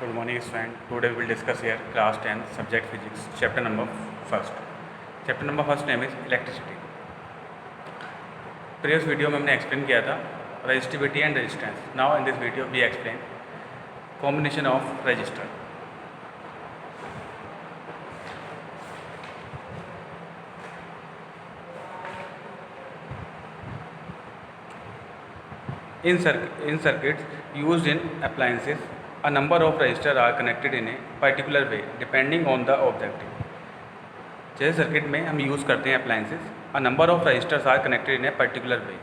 Good morning student. Today we will discuss here class 10 subject physics chapter number first. Chapter number first name is electricity. Previous video में हमने explain किया था resistivity and resistance. Now in this video we explain combination of resistor. In circuits used in appliances, a number of resistors are connected in a particular way depending on the objective. जैसे circuit में हम use करते हैं appliances, a number of registers are connected in a particular way.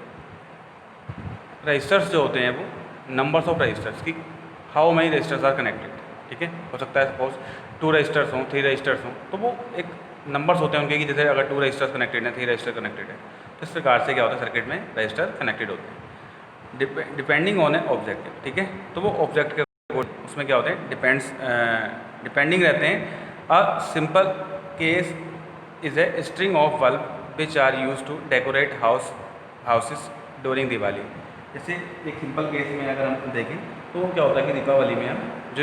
Registers जो होते हैं वो numbers of registers की how many registers are connected. ठीक है, हो सकता है सपोज 2 रजिस्टर्स हों, 3 रजिस्टर्स हों, तो वो एक नंबर्स होते हैं उनके कि जैसे अगर 2 रजिस्टर्स कनेक्टेड हैं, 3 रजिस्टर कनेक्टेड है, तो इस प्रकार से क्या होता है सर्किट में रजिस्टर कनेक्टेड होते हैं डिपेंडिंग ऑन ए ऑब्जेक्टिव. ठीक है, तो वो ऑब्जेक्ट के उसमें क्या होते हैं डिपेंडिंग रहते हैं. A simple case is a string of bulb which are use to decorate houses during Diwali. जैसे एक सिंपल केस में अगर हम देखें तो क्या होता है कि दीपावली में हम जो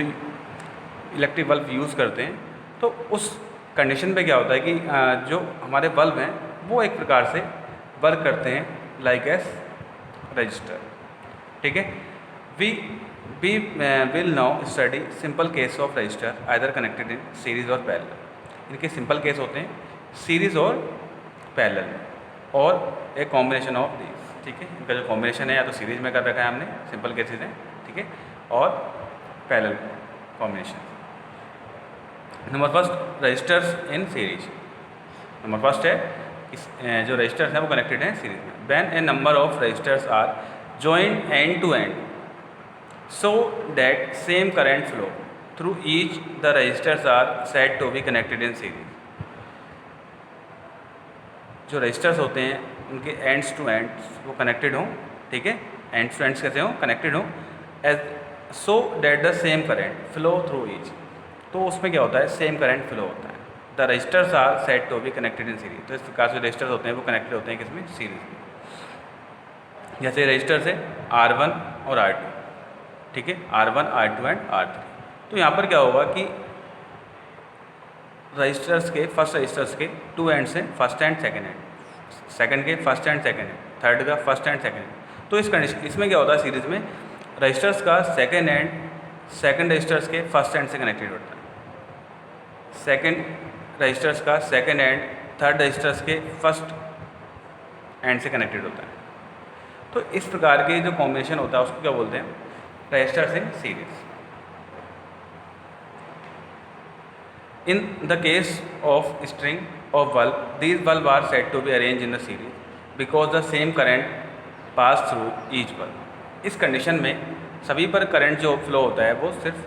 इलेक्ट्रिक बल्ब यूज़ करते हैं तो उस कंडीशन पे क्या होता है कि जो हमारे बल्ब हैं वो एक प्रकार से वर्क करते हैं लाइक एस रजिस्टर. ठीक है, we will now study simple case of resistor either connected in series और पैरेलल. इनके सिंपल केस होते हैं सीरीज और पैरेलल और एक कॉम्बिनेशन ऑफ दीज. ठीक है, इनका जो कॉम्बिनेशन है या तो सीरीज में कर रखा है हमने, सिंपल केसेस हैं. ठीक है, और parallel combination. Number first resistors in series. Number first है कि जो रजिस्टर्स हैं वो कनेक्टेड हैं सीरीज में. When a number of registers are joined end to end so that same current flow through each the resistors are said to be connected in series. जो registers होते हैं उनके एंड्स टू एंड्स वो connected हों. ठीक है, ends two ends कैसे हों, कनेक्टेड हों as so that the same current flow through each. तो उसमें क्या होता है सेम करेंट फ्लो होता है. The resistors are said to be connected in series. तो इस प्रकार से रजिस्टर्स होते हैं वो कनेक्टेड होते हैं किसमें, सीरीज में. जैसे रजिस्टर्स है R1 और R2. ठीक है, R1 R2 एंड R3. तो यहाँ पर क्या होगा कि रजिस्टर्स के फर्स्ट रजिस्टर्स के 2 एंड्स हैं, first end second end, second के first end second end, third का फर्स्ट एंड सेकंड एंड. तो इस कंडीशन इसमें क्या होता है सीरीज में रजिस्टर्स का सेकंड एंड सेकंड रजिस्टर्स के फर्स्ट एंड से कनेक्टेड होता है. सेकंड रजिस्टर्स का सेकंड एंड थर्ड रजिस्टर्स के फर्स्ट एंड से कनेक्टेड होता है. तो इस प्रकार के जो कॉम्बिनेशन होता है उसको क्या बोलते हैं, resistors in series. In the case of string of bulb these bulb are said to be arrange in the series because the same current pass through each bulb. इस कंडीशन में सभी पर करंट जो फ्लो होता है वो सिर्फ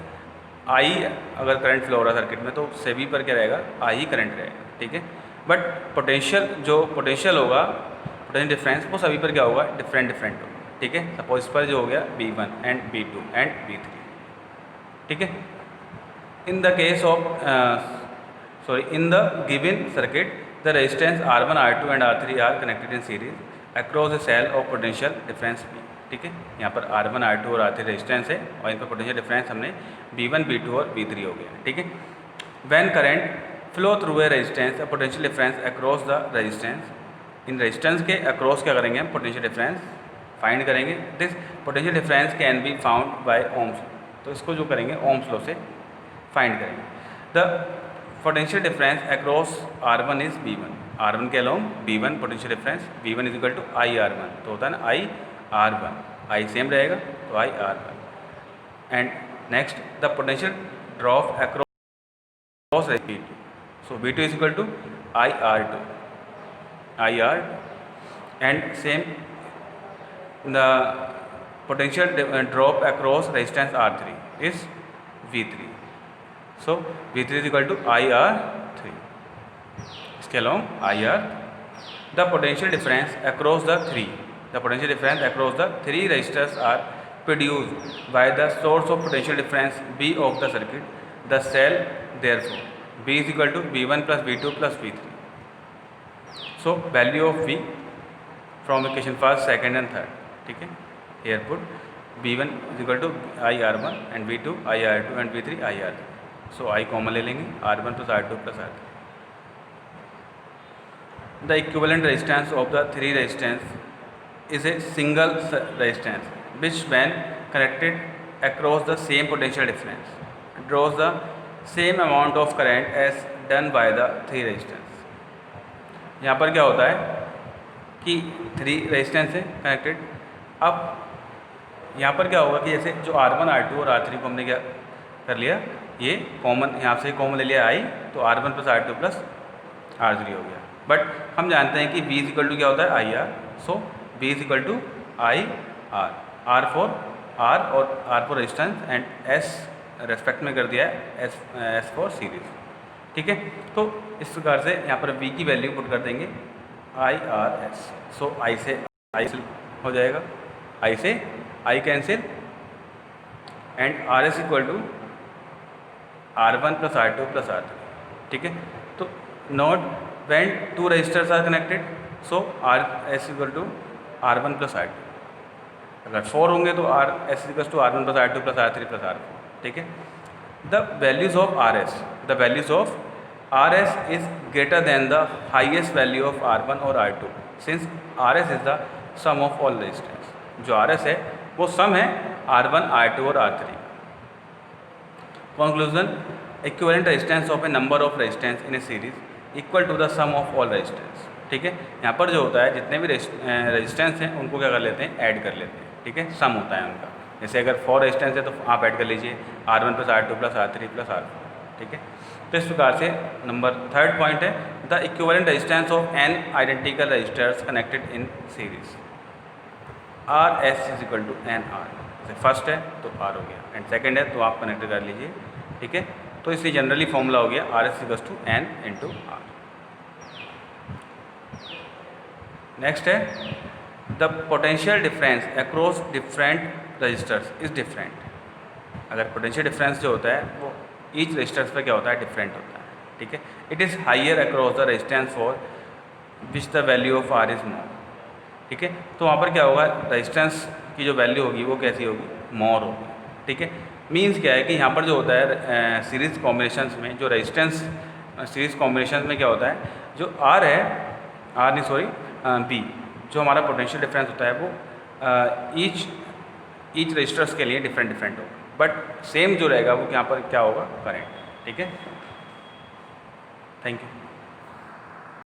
आई, अगर करंट फ्लो हो रहा है सर्किट में तो सभी पर क्या रहेगा, आई ही करंट रहेगा. ठीक है, बट पोटेंशियल होगा, पोटेंशियल डिफरेंस वो सभी पर क्या होगा, डिफरेंट होगा. ठीक है, सपोज इस पर जो हो गया V1 and V2 and V3. ठीक है, in the case of in the given circuit the resistance R1 R2 and R3 are connected in series across the cell of potential difference P. ठीक है, यहाँ पर R1 R2 और R3 resistance है और इन पर पोटेंशियल डिफरेंस हमने V1 V2 और V3 हो गया. ठीक है, when current flow through a resistance a potential difference across the resistance. इन रेजिस्टेंस के अक्रॉस क्या करेंगे हम, पोटेंशियल डिफरेंस फाइंड करेंगे. This potential difference can be found by Ohm's. तो इसको जो करेंगे ओम्स लॉ से फाइंड करेंगे. The potential difference across R1 is V1. R1 के along V1 potential difference V1 is equal to IR1. तो होता है ना IR1, I सेम रहेगा तो IR1. And next the potential drop across V2. So V2 is equal to IR2 and same the potential drop across resistance R3 is V3. So V3 is equal to IR3. इसके along IR. The potential difference across the three resistors are produced by the source of potential difference B of the circuit. The cell therefore B is equal to V1 plus V2 plus V3. So value of V from equation first, second and third. ठीक है, here put V1 is equal to I R one and V2 I R two and V3 I R three. So I common ले लेंगे, R1 plus R2 plus R3। The equivalent resistance of the three resistance is a single resistance which when connected across the same potential difference draws the same amount of current as done by the three resistance। यहाँ पर क्या होता है कि three resistance है connected. अब यहाँ पर क्या होगा कि जैसे जो R1 R2 और R3 को हमने क्या कर लिया, ये कॉमन यहाँ से कॉमन ले लिया आई, तो R1 plus R2 plus R3 हो गया। बट हम जानते हैं कि V इज इक्वल टू क्या होता है I R. So V is equal to I R, R for R और R for resistance and S respect में कर दिया है एस फॉर सीरीज। ठीक है, तो इस प्रकार से यहाँ पर V की वैल्यू पुट कर देंगे आई आर एस। सो आई से आई हो जाएगा, आई से I cancel and R S equal to R1 plus R2 plus R3। ठीक है, तो note when two resistors are connected, so RS equal to R1 plus R2। अगर 4 होंगे तो RS equals to R1 plus R2 plus R3 plus R4। ठीक है, the values of RS is greater than the highest value of R1 or R2 since RS is the sum of all resistance। जो RS है वो सम है R1, R2 और R3। Conclusion, equivalent resistance of a number of resistance in a series equal to the sum of all resistance. ठीक है, यहाँ पर जो होता है जितने भी रेजिस्टेंस हैं उनको क्या कर लेते हैं, ऐड कर लेते हैं। ठीक है, सम होता है उनका। जैसे अगर 4 रेजिस्टेंस है तो आप ऐड कर लीजिए R1 plus R2 plus R3 plus R4। ठीक है, तो इस प्रकार से नंबर थर्ड पॉइंट है the equivalent resistance of an identical resistors connected in series. R S is equal to N R. जैसे फर्स्ट है तो आर हो गया एंड सेकेंड है तो आप कनेक्ट कर लीजिए। ठीक है, तो इसलिए जनरली फॉर्मूला हो गया R S equals to N into R. Next है the potential difference across different resistors is different. अगर पोटेंशियल डिफरेंस जो होता है वो ईच रजिस्टर्स पे क्या होता है, डिफरेंट होता है। ठीक है, it is higher across the resistance for which the value of R is more. ठीक है, तो वहाँ पर क्या होगा, रेजिस्टेंस की जो वैल्यू होगी वो कैसी होगी, मोर होगी। ठीक है, मीन्स क्या है कि यहाँ पर जो होता है सीरीज़ कॉम्बिनेशंस में जो रेजिस्टेंस सीरीज़ कॉम्बिनेशन में क्या होता है, जो आर है आर नहीं सॉरी बी, जो हमारा पोटेंशियल डिफरेंस होता है वो ईच रजिस्टर्स के लिए डिफरेंट होगा, बट सेम जो रहेगा वो यहाँ पर क्या होगा, करेंट। ठीक है, थैंक यू।